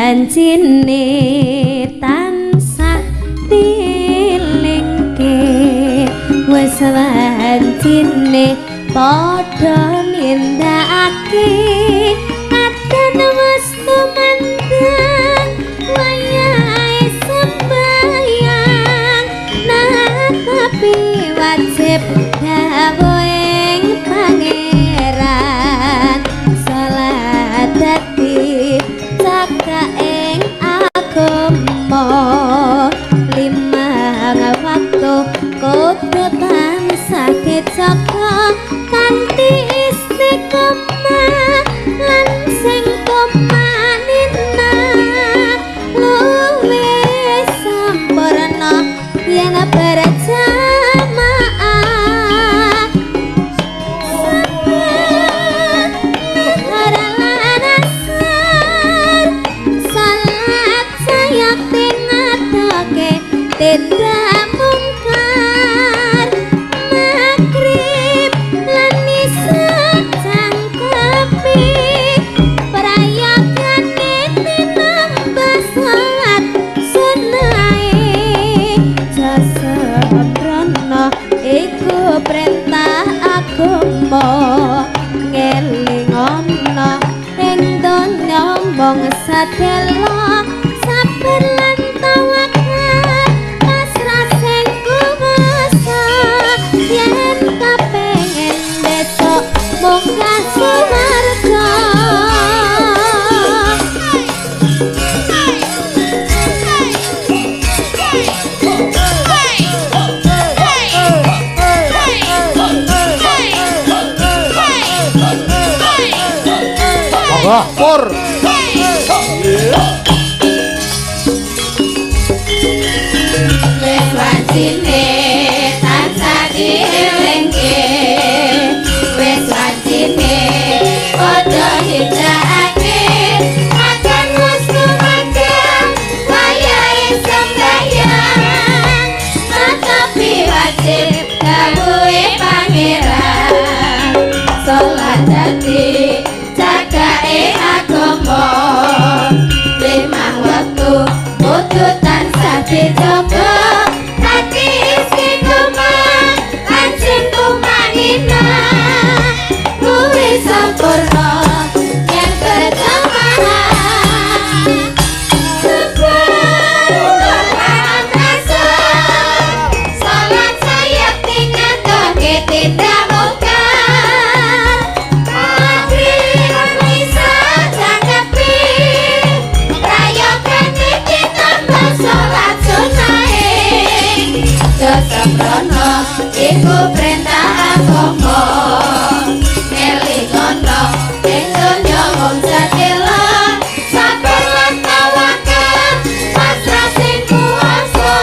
janjine tansah dilingke wis janjine padha nindakake adan wis tumandang wayahe sembayang nah tapi wajib dawuhing pangeran salat dadi cakaing agama limang waktu kudu tansah dijaga kanthi istiqomah lan sing komanina luwih sampurna yen berjamaah salat saya tingatake tindak mungkar magrib lan isa cangkepi prayogane tinambah salat sunahe jasa prana iku perintah agama ngelingana ing donya mung sadelo sabar lan tawakal pasrah sing kuwasa yen kapengin besok munggah swarga Pur wis wajine tansah dielingke wis wajine padha hidrakake akan wis tumandang wayahe sembayang tetapi wajib dawuhe pangeran salat dadi cakae agama limang wektu kudu tansah dijaga hati istiqomah lan sing tumanina luwih sampurna yen berjamaah Subhanallah salat saya tingatake tindak mungkar magrib bisa cangkepi prayogane ditambah salat sunahe jasa prana iku perintah agama ngelingana ing donya mung sadelo sabar lan tawakal pasrah sing kuwasa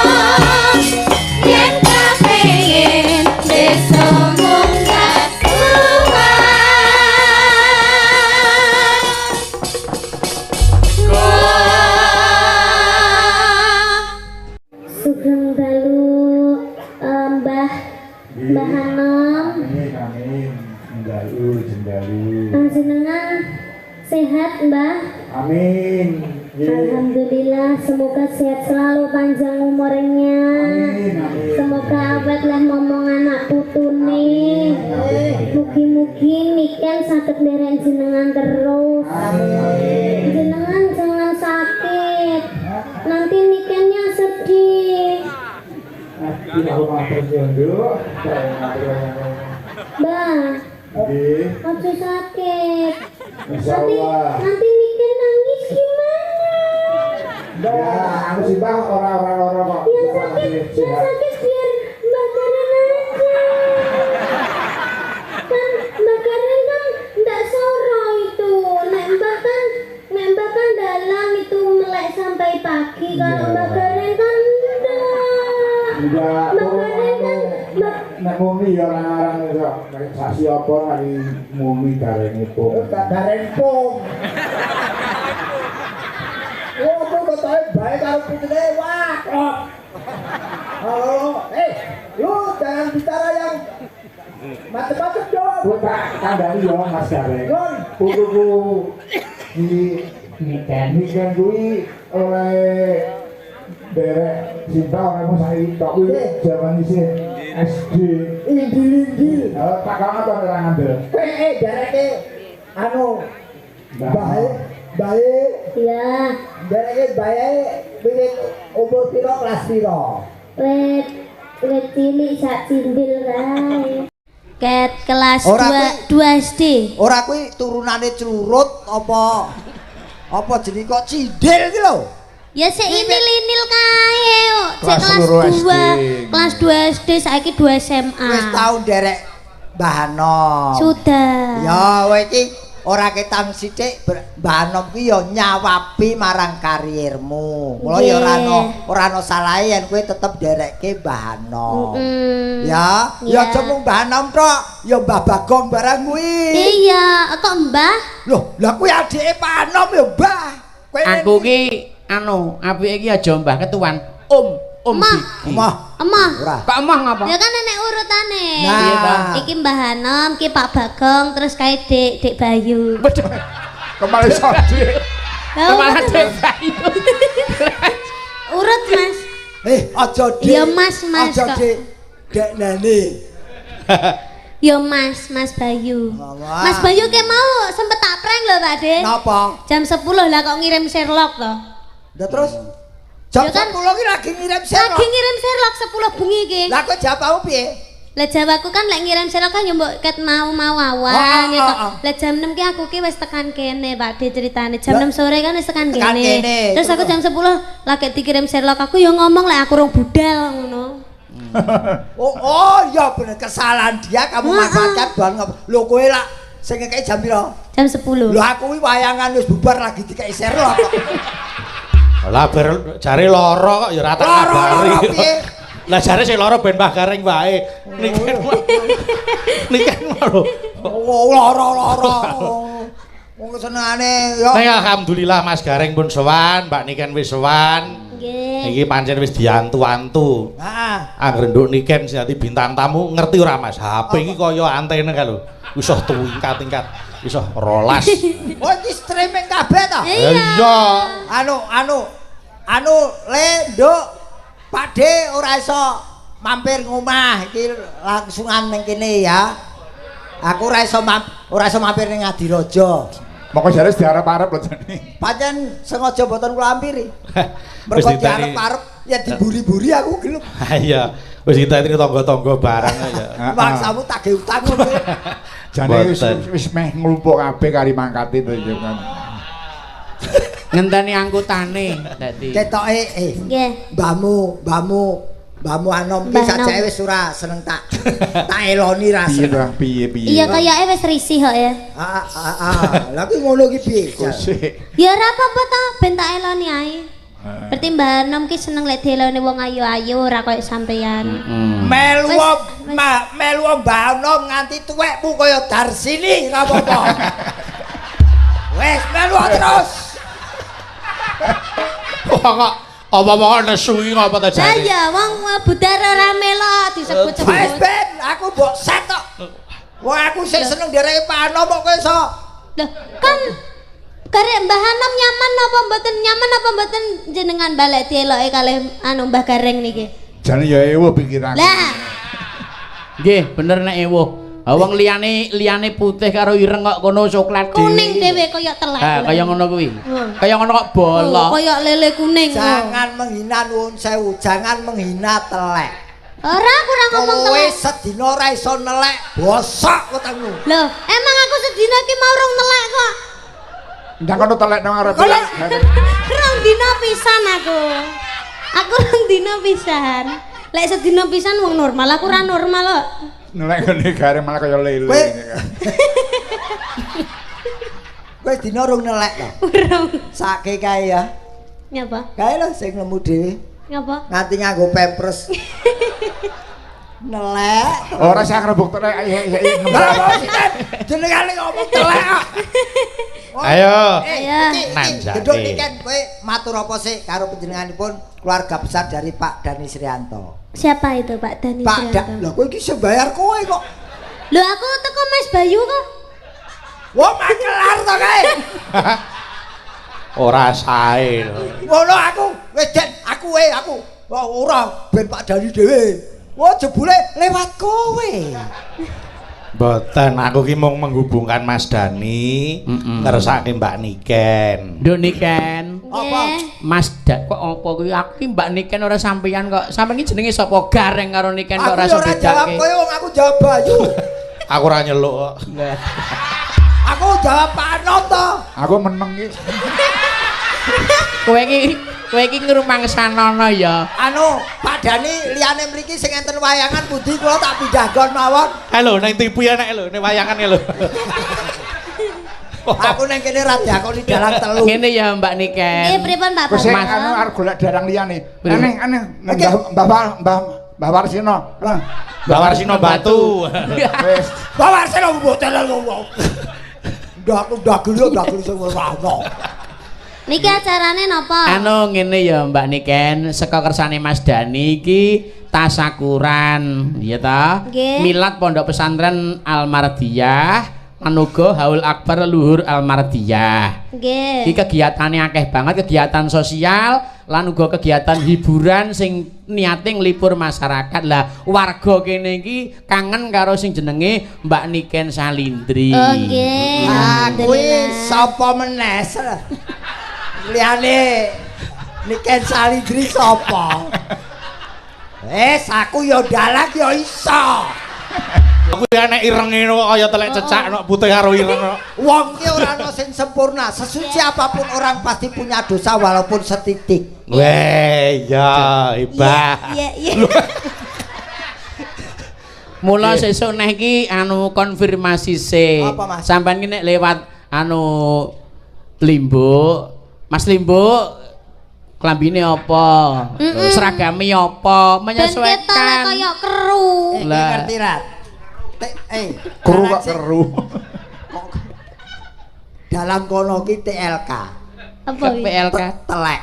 yen kapengin besok munggah swarga Sugeng dalu Mbah Hanom Amin jendalu panjenengan sehat Mbah Amin Alhamdulillah semoga sehat selalu panjang umurnya Amin semoga awet lah ngomong anak putune mugi-mugi niken saged nderek jenengan terus jenengan jangan sakit nanti nikennya sedih Mbah aja sakit nanti niken nangis gimana aku sih bang orang-orang kok yang sakit biar Mbak Karen aja kan Mbak Karen kan nggak soro itu nek Mbak kan dalam itu melek sampai pagi kalau Mbak Karen kan enggak Mbak Karen kan nek mumi ya orang-orang itu sasi apa lagi mumi garenipun garenipun oh aku ketahui baik kalau putune wah halo lu jangan bicara yang macam-macam dong. Gue tak kandani ya Mas Gareng. Putuku ini Niken kuwi oleh derek cinta orang saiki tok kuwi jaman isih SD. Indi. Tak kangen to ora ngandel. Dereke anu bae Iya. dereke bae wiwit umur piro kelas piro? Wet cilik sak cindil kae. Ket kelas Ora 2 SD. Ora kuwi turunane Clurut apa jenenge kok Cindil ki lho. Ya sik inil-inil kae kok. Cek Kelas kelas 2 2. Kelas 2 SD saiki 2 SMA. Wis tau nderek Mbah Anom. Sudah. Ya kowe iki ora ketang sithik Mbah Anom ki ya nyawabi marang kariermu. Mula ya ora ana salahe yen kowe tetep nderekke Mbah Anom. Ya, ya aja mung Mbah Anom tok, ya Mbah Bagong barang kuwi. Iya, kok Mbah? Loh, lah kuwi adike Pak Anom ya, Mbah. Kowe Aku ki apike iki aja Mbah ketuan. Om Diki. Emah. Ora. Kok emah ngapa? Ya kan nenek urutane. Nah. Iya, Pak. Iki Mbah Anom, ki Pak Bagong, terus kae Dik Bayu. Kembali sodi. Kemana Dek Bayu? Urut, Mas. Aja Dik. Iya, Mas Aja kok. Dik. Dek Nani. Yo Mas Bayu. Wah. Mas Bayu ke mau sempet tak prank lho Pak De. Napa? Jam 10 lah kok ngirim Sherlock to. Lah terus jam Ya kan? 10 ki lagi ngirim Sherlock. Lagi ngirim Sherlock 10 bengi iki. Lah kok jawabmu piye? Lah jawabku kan lek ngirim Sherlock kan yo mbok ket mau awan Oh, gitu. oh. Lah jam 6 ki aku ki wis tekan kene Pak De ceritane. Jam 6 sore kan wis tekan Tekan kene. kene. Terus aku jam 10 lagi dikirim Sherlock aku yo ngomong lek aku rong budal ngono. Oh ya bener kesalahan dia kamu manfaatkan bahan ngapa. Lho kowe lak sing ngekeki jam piro? Jam 10. Lho aku kuwi wayangan wis bubar lagi dikeki Sherlock kok. Lah bar jare lara kok ya ora tak Lara kabari. piye? Lah jare sing lara ben Mbah Garing wae. Niken lho. Oh lara. Wong senengane yo. Neng alhamdulillah Mas Garing pun sowan, Mbak Niken wis sowan. Nggih. Iki pancen wis diantu-antu. Heeh. Angger nduk Niken sing dadi bintang tamu ngerti ora Mas? HP iki kaya antene kae lho. Wis tingkat-tingkat. Wis rolas. Oh iki streaming kabeh to? Iya. Anu le nduk Pak De ora iso mampir ngomah iki langsungan ning kene ya. Aku ora iso mampir ning Ngadirojo. Moko jare diarep-arep lho jane. Pancen sengaja boten kula ampiri. Wis Mergo diteni. diarep-arep ya diburi-buri aku gelem. Ha iya. Wis diteni tangga-tangga barang ya. Maksamu tagih utang kowe. Jane Boten. wis meh nglumpuk kabeh kari mangkate to ya kan. Ngenteni angkutane dadi. Ketoke Nggih. Mbahmu Anom ki Mbah sajake Anom. wis ora seneng tak eloni Piye rasane. to piye. Iya kayake wis risih kok ya. Lah kuwi ngono ki piye? Kusik. Ya ora apa-apa ta, ben tak eloni ae. Berarti Mbah Anom ki seneng lek dieloni wong ayu-ayu ora koyo sampeyan. Melu Wes. Mbah Anom nganti tuwekmu kaya Darsini ora apa-apa. Wes melu terus. Kok apa-apa nesu iki ngapa ta Lah jare? ya wong budar ora melok Wes disebut-sebut. ben aku mbok set tok. Wong aku sing seneng dereke Pak Anom kok kowe iso. Loh, kan karek Mbah Anom nyaman apa mboten jenengan balik dieloki kalih anu Mbah Gareng niki. Jane ya ewo pikiran. Lah, Nggih, bener nek ewuh. Ha wong liyane putih karo ireng kok kono coklat kuning dhewe kaya telek. Ha kaya ngono kuwi. Kaya ngono kok bolong. Kaya lele kuning. Jangan menghina nuwun sewu, jangan menghina telek. Ora aku ora ngomong Kowe telek. sedina ora iso nelek, bosok wetengmu. Loh, emang aku sedina ki mau rong telek kok. Ndang kono telek nang arep. Rong dina pisan aku. Aku rong dina pisan. Lek sedina pisan wong normal, aku ora normal kok. Nelek ngene gare malah kaya lele. Kowe Kowe dina rong nelek to. Rong. Sake kae ya. Nyapa? Kae lho sing nemu dhewe. Nyapa? Nganti nganggo pampers. Nelek. Ora sak rebuk telek Lah sinten? Jenengane ngomong telek kok. Ayo. Ayo. Nanjake. Gedung iki kan kowe matur apa sih karo panjenenganipun keluarga besar dari Pak Dani Srianto. Siapa itu Pak Dani Pak Srianto? Lho kowe iki sing bayar kowe kok. Lho aku teko Mas Bayu kok. Wah makelar to kae. Ora sae. Ngono aku. Wis Den, aku. Wah, ora ben Pak Dani dhewe. Wah, jebule lewat kowe. Mboten, aku ki mung menghubungkan Mas Dani ngersake Mbak Niken. Nduk Niken. Apa? Mas kok apa kuwi aku ki Mbak Niken ora sampeyan kok. Sampeyan ki jenenge sapa? Gareng karo Niken kok ora iso bedake. Aku ora jawab kowe wong aku jawab Bayu. Aku ora nyeluk kok. Aku jawab Pak Anom to. Aku meneng iki. Kowe iki ngrumangsanono ya. Anu, Pak Dani liyane mriki sing enten wayangan pundi kula tak pindahgon mawon. Halo, nang TV ya nek lho, ning wayangan ya lho. Aku nang kene ra diakoni dalang telu. Ngene ya Mbak Niken. Nggih, pripun Pak Wis Bapak? anu arep golek dalang liyane. Aneh. Mbah Warsino. Mbak Warsino Batu. Wis. Mbak Warsino mboten lho. Ndak gelu sing ora ono. Niki acarane napa? Anu ngene ya Mbak Niken, saka kersane Mas Dani iki tasakuran, ya ta? Nggih. Milad Pondok Pesantren Al-Mardiyah, lan uga Haul Akbar Luhur Al-Mardiyah. Nggih. Iki kegiatane akeh banget, kegiatan sosial lan uga kegiatan hiburan sing niate nglipur masyarakat. Lah warga kene iki kangen karo sing jenenge Mbak Niken Salindri. Oh nggih. Kuwi sapa meneh? Liyane Niken Salindri sapa? Aku ya dalang ya iso. Aku nek irenge kaya telek cecak nek putih karo ireng. Wong ki ora ana sing sempurna. Sesuci apapun orang pasti punya dosa walaupun setitik. Weh, ya hebat. Iya. Mula sesuk neh iki anu konfirmasi se. Apa, Mas? Sampeyan ki nek lewat anu Limbuk, Mas Limbuk klambine apa? Seragame apa? Ben ketone Menyesuaikan. kaya keru. Lah. Ngerti ra? Keru kok keru. Dalam kono ki TLK. Apa iki? PLK. Telek.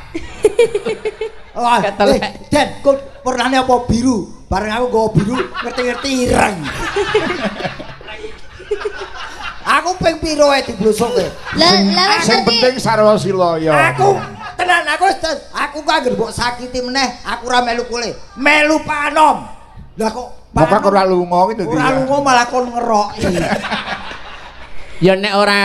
Wah, Ketelek. Den, kok warnane apa biru? Bareng aku nggawa biru, ngerti-ngerti ireng. Aku ping piro ae diblusuke. Lah Sing penting sarwa sila ya. Aku tenan aku kok anggere mbok sakiti meneh, aku ora melu kule. Melu Pak Anom. Lah kok Maka ora lunga iki dadi. ora lunga malah kon ngeroki. Ya nek ora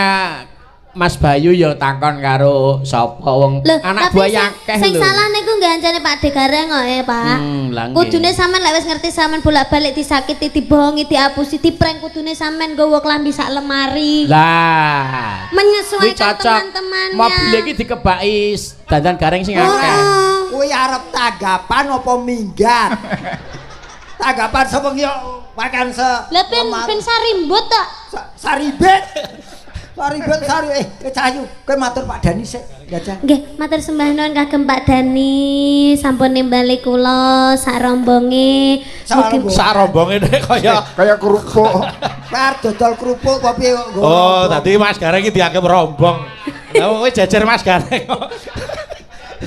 Mas Bayu ya takon karo sapa wong Loh, anak tapi buah akeh sing lho. salah niku gancane Pak De Gareng kok Pak. Lah nggih. Kudune sampean lek wis ngerti sampean bolak-balik disakiti, dibohongi, diapusi, diprank kudune sampean nggawa klambi sak lemari. Lah. Kuwi Menyesuaikan cocok. teman-temannya. Mobil iki dikebaki dandan gareng sing akeh. Kuwi arep tagapan apa minggat? Tagapan sapa ki makan se. Lah ben sarimbut tok. Saribet. Saribet sari Cahayu, kowe matur Pak Dani sik, Jajah. Nggih, matur sembah nuwun kagem Pak Dani, sampun nimbali kula sak rombonge. Sak rombonge nek Kaya kerupuk. Bar dodol kerupuk kok piye kok nggo. Oh, tadi Mas Gareng iki dianggap rombong. Lah kowe jajar Mas Gareng kok.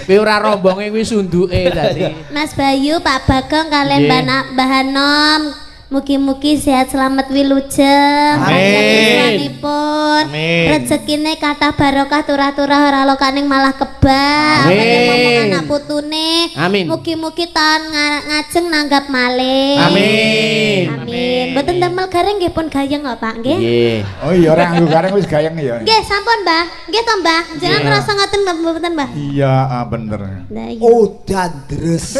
Kuwi ora rombonge kuwi sunduke tadi. Mas Bayu, Pak Bagong kalian Nggih. Mbah Nom. Mugi-mugi sehat selamat wilujeng. Amin. Panjenenganipun Amin. rezekine kathah barokah turah-turah ora lokaning malah kebak. Amin. Ngomong anak putune. Amin. Mugi-mugi tahun ngajeng nanggap malih. Amin. Amin. Mboten damel gareng nggih pun gayeng kok Pak nggih. Nggih. Oh iya ora nganggo gareng wis gayeng ya. Nggih sampun Mbah. Nggih to Mbah. Jangan ngerasa ngoten mboten Mbah. Iya, bener. Lah iya. Oh, dandres.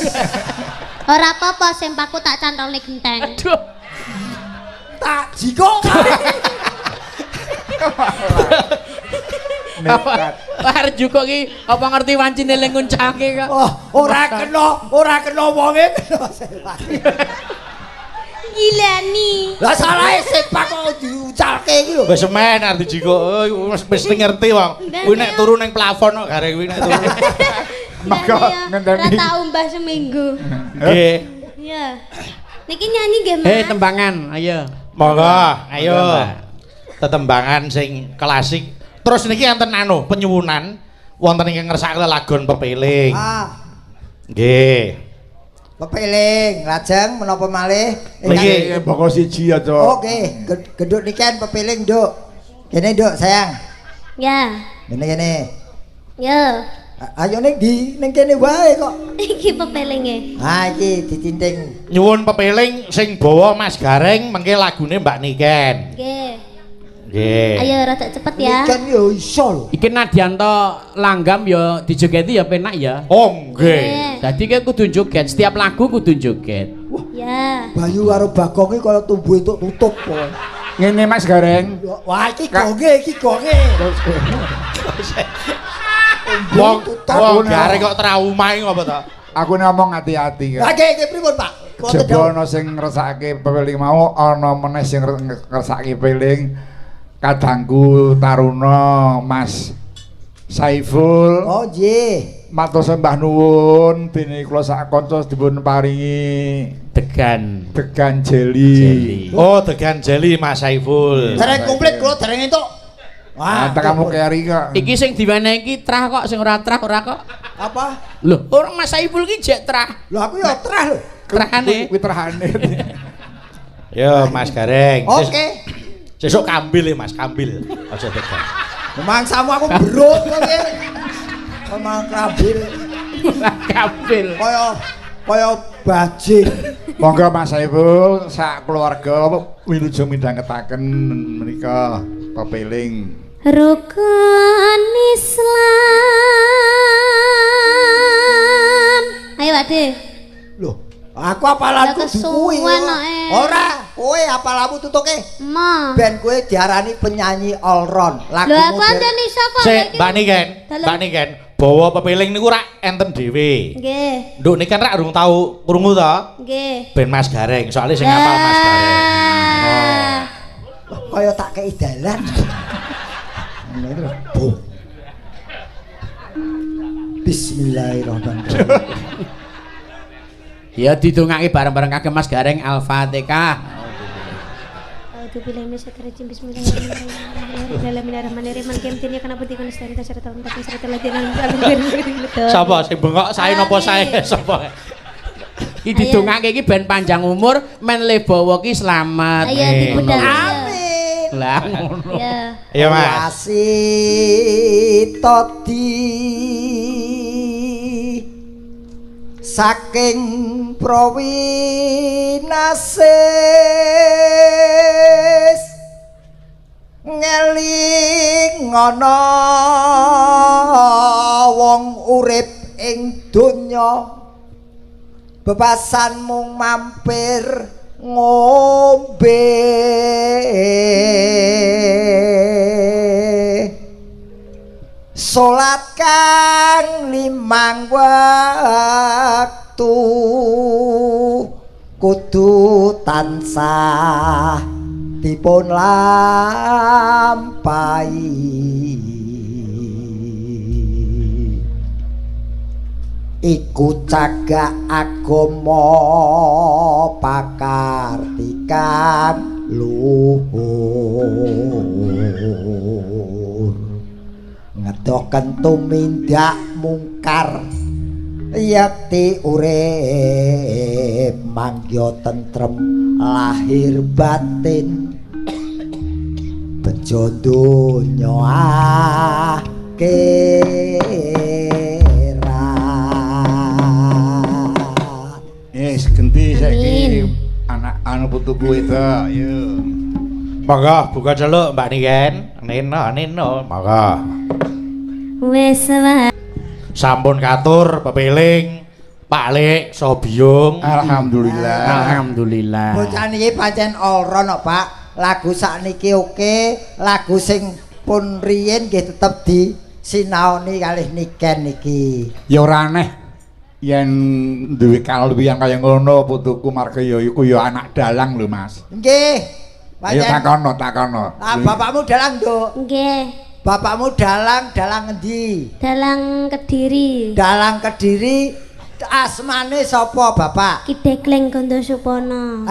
Ora apa-apa sempaku tak cantolne genteng. Aduh. Tak jiko. Nekat. Arep juga ki apa ngerti wancine ling nguncake kok. Oh, ora kena wonge kena sepak. Gila nih. Lah salahe sepak kok diucalke iki lho. Wis men arep dijiko. Mesti ngerti wong. Kuwi nek turu ning plafon kok Gareng kuwi nek turu. Maka ngenteni. Ora tau mbah seminggu. Nggih. Iya. Niki nyanyi nggih, Mas. Tembangan, ayo. Monggo, ayo. Mbak. Tetembangan sing klasik. Terus niki enten anu penyuwunan wonten ing ngersake lagon pepeling. Nggih. Pepeling, lajeng menapa malih? Niki Boko siji aja. Oke, genduk niken pepeling, Nduk. Kene, Nduk, sayang. Ya. Kene. Ya. Ayo ning ndi? Ning kene wae kok. Iki pepelinge. Ha iki ditinting. Nyuwun pepeling sing bawa Mas Gareng mengke lagune Mbak Niken. Nggih. Nggih. Ayo rada cepet ya. Kan yo iso lho. Iki Nadianto langgam ya dijogeti ya penak ya. Oh nggih. Dadi kowe kudu joget, setiap lagu kudu joget. Ya. Bayu karo Bagong iki kaya tumbuh entuk tutup kok. Ngene Mas Gareng. Wah iki gonge iki gonge. Wong Gareng kok trauma iki apa to? Aku ngomong hati-hati kan. Lah iki pripun, Pak? Coba ana sing ngresake pepeling mau ana meneh sing ngresake peling kadangku Taruna Mas Saiful. Oh nggih. Matur sembah nuwun dene kula sak kanca dipun paringi Degan. degan jeli. Oh, Degan Jeli Mas Saiful. Dereng komplit kula dereng entuk. Wah, Nanti kamu keri kok. Iki sing diwenehi iki trah kok, sing ora trah ora kok. apa? Lho, orang Mas Saiful ki jek trah. Lho aku ya trah lho. Trahane. Kuwi terhane. Yo Mas Gareng. Oke. Sesuk kambil ya Mas, kambil. Aja Degan. Memangsamu aku berut kok iki. Memang krabil Kabil. kaya bajing. Monggo Mas Saiful sak keluarga wilujeng midhangetaken menika pepeling. Rukun Islam. Ayo Ade. Loh, aku apalaku kuwi. Ora, kowe apalamu tutuke. Ma. Ben kowe diarani penyanyi all round. Lho aku anten iso kok. Sik, Mbak Niken. Mbak Niken, bawa pepeling niku rak enten dhewe. Nggih. Nduk niken rak urung tau krungu to? Nggih. Ben Mas Gareng, soalnya sing ngapal Mas Gareng. Kaya tak kei dalan. Ngene lho. Bismillahirrahmanirrahim. Ya didongake bareng-bareng kagem Mas Gareng Al-Fatihah. Bismillahirrahmanirrahim. Bismillahirrahmanirrahim. Sapa sing bengok sae napa sae sapa? Iki didongake iki ben panjang umur, men lebawa ki slamet. Ayo dibudal. Amin. Lah ngono. Ya. Iya Mas. Wasitoti saking Prawinasis ngeling ana wong urip ing donya bebasan mung mampir ngombe salat kang 5 wektu kudu tansah dipun lampahi iku cagak agama pakartikan luhur ngedoken tumindak mungkar yakti urip mangya tentrem lahir batin bejo donya akhirat. Genti saiki anak anu putuku itu. Yo. Monggo buka celuk Mbak Niken. Nino. Monggo. Wes wae. Sampun katur pepeling Pak Lek Sobiung. Alhamdulillah. Alhamdulillah. Bocah niki pancen all round kok, Pak. Lagu sakniki oke, lagu sing pun riyin nggih tetep disinaoni kalih Niken niki. Ya ora aneh yen duwe kaluwihan kaya ngono putuku marga ya iku ya anak dalang lho Mas. Nggih. Ayo takono. Ah, bapakmu dalang, Nduk. Nggih. Bapakmu dalang ngendi? Dalang Kediri. Dalang Kediri. Asmane sapa, Bapak? Kidekleng Gondo Supono.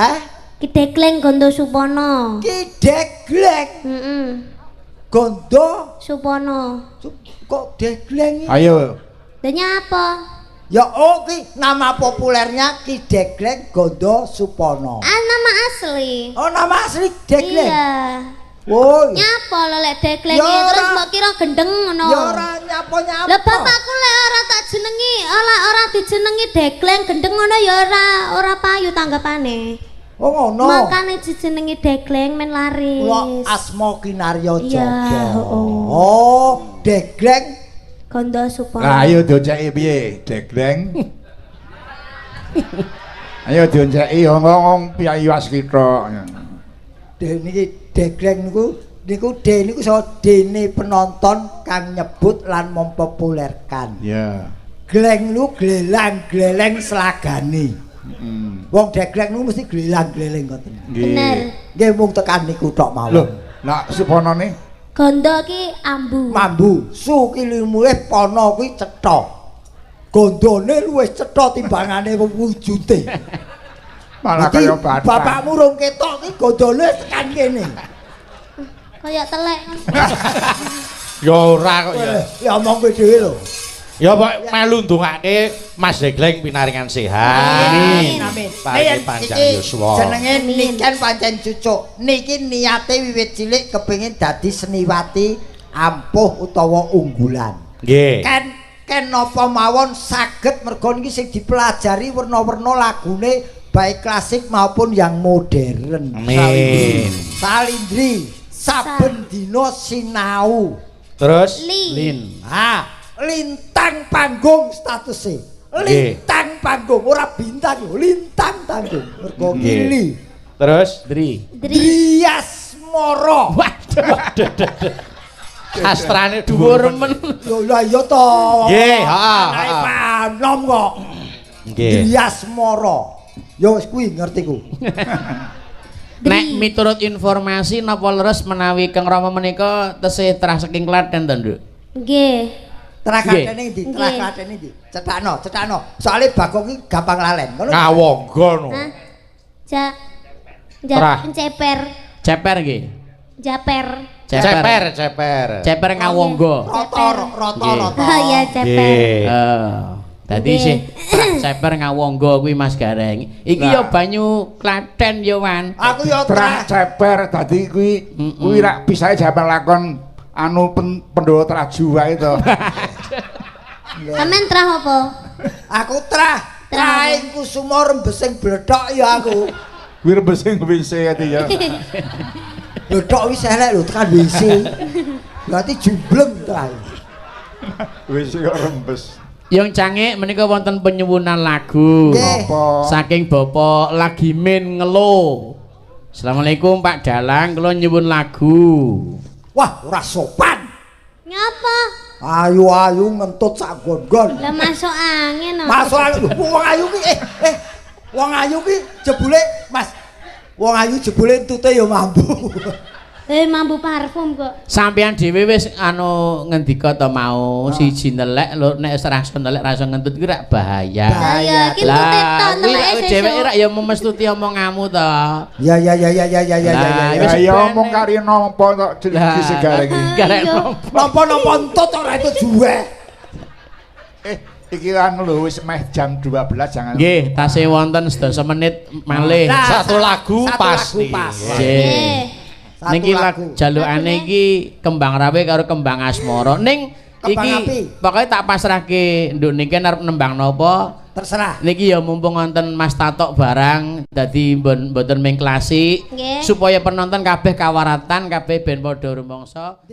Kidekleng Gondo Supono. Kidekleng Heeh. Gondo Supono. kok degleng? Ayo. Danya apa? Ya ki nama populernya Kidekleng Gondo Supono. Ah, nama asli. Oh, nama asli Degleng. Iya. Woi. Nyapa lho lek dekleng Ya ora. terus mbok kira gendeng ngono. Ya ora nyapa-nyapa. Lah bapakku lek ora tak jenengi, ora dijenengi dekleng gendeng ngono ya ora payu tanggapane. Oh ngono. Makane dijenengi dekleng men laris. Kula asma Kinarya Iya, Joko. oh. Oh, degleng. Kondo supaya. Lah ayo dioceki piye, degleng. Ayo dioceki ngomong Piyayi Waskita. Niki degleng niku niku so dene penonton kang nyebut lan mempopulerkan. Ya. Gleng lu glelang-gleleng selagane. Wong degleng niku mesti glelang-gleleng ngoten. Bener. Nggih mung tekan niku tok mawon. Lho, nak suponane Gondo ki ambu. Mambu, su ki luwih pana kuwi cetha. Gondone luwih cetha timbangane wujude. malah Dadi, kaya batang. bapakmu rung ketok ki gondone tekan kene. Kayak telek. Ya ora kok ya. Ya omong kowe dhewe lho. Ya pok melu ndongake Mas Degleng pinaringan sehat. Amin. Amin. Paling panjang yuswa. Jenenge Niken pancen cucuk. Niki niate wiwit cilik kepengin dadi seniwati ampuh utawa unggulan. Nggih. Ken napa mawon saged mergo niki sing dipelajari werna-werna lagune baik klasik maupun yang modern. Amin. Salindri saben dina sinau. Terus Lin. Lintang panggung statuse. Lintang panggung ora bintang lho, lintang panggung. Mergo Nggih. mili. Terus Drias Moro. waduh. Sastrane dhuwur men. Lho lah iya to. Nggih, heeh, Anae heeh. panom kok. Nggih. Drias Moro. Ya wis kuwi ngerti ku. Nek miturut informasi napa leres menawi Kang Rama menika tesih trah saking Klaten to, Nduk? Nggih. Terah Nggih. Klaten ndi? Terah Klaten ndi? Cetakno. Soale Bagong iki gampang lalen. Ngono. Ngawangga no. Hah? Ja. Terah. Ceper. Ceper nggih. Japer. Ceper. Ceper ngawangga. Rata-rata. Oh iya ceper. Nggih. Dadi Nggih. sih ceper ngawangga kuwi Mas Gareng. Iki ya banyu Klaten ya, Wan. Aku ya terang ceper dadi kuwi rak bisae jaman lakon anu Pandhawa Traju wae to. Sampeyan trah apa? Aku trah. Traing kusuma rembesing blethok ya aku. Kuwi rebesing WC ati ya. Blethok wis elek lho tekan WC. Berarti jumbleng trae. WC kok rembes. Yang cangik menika wonten penyuwunan lagu. Nggih. Apa? Saking Bapak Lagimin Ngelo. Assalamualaikum Pak Dalang, kula nyuwun lagu. Wah, ora sopan. Nyapa? Ayu-ayu ngentut sak gon-gon. Lah masuk angin. Masuk ayu wong ayu ki wong ayu ki jebule Mas. Wong ayu jebule entute ya mampu. Mambu parfum kok. Sampeyan dhewe wis anu ngendika to mau siji nelek lho nek wis rasa nelek rasa ngentut ki rak bahaya. Lah ya iki tetok neleke dhewe rak ya memestuti omonganmu to. Ya. Lah, Ya wis ya ben- omong kari nampa tok di segara iki. Garek Iya. Napa-napa entut ora itu juwe. Iki anu lho wis meh jam 12 jangan. Nggih, tasih wonten 10 menit malih. Nah, Satu lagu satu pas lagu nih. pas. Nggih. Satu Niki lagu. jalukane iki Kembang Rawe karo Kembang Asmara. Ning Kembang iki api. pokoke tak pasrahke nduk niki arep nembang napa. Terserah. Niki ya mumpung wonten Mas Tatok barang dadi mboten ming klasik Nggih. supaya penonton kabeh kawaratan kabeh ben padha rumangsa.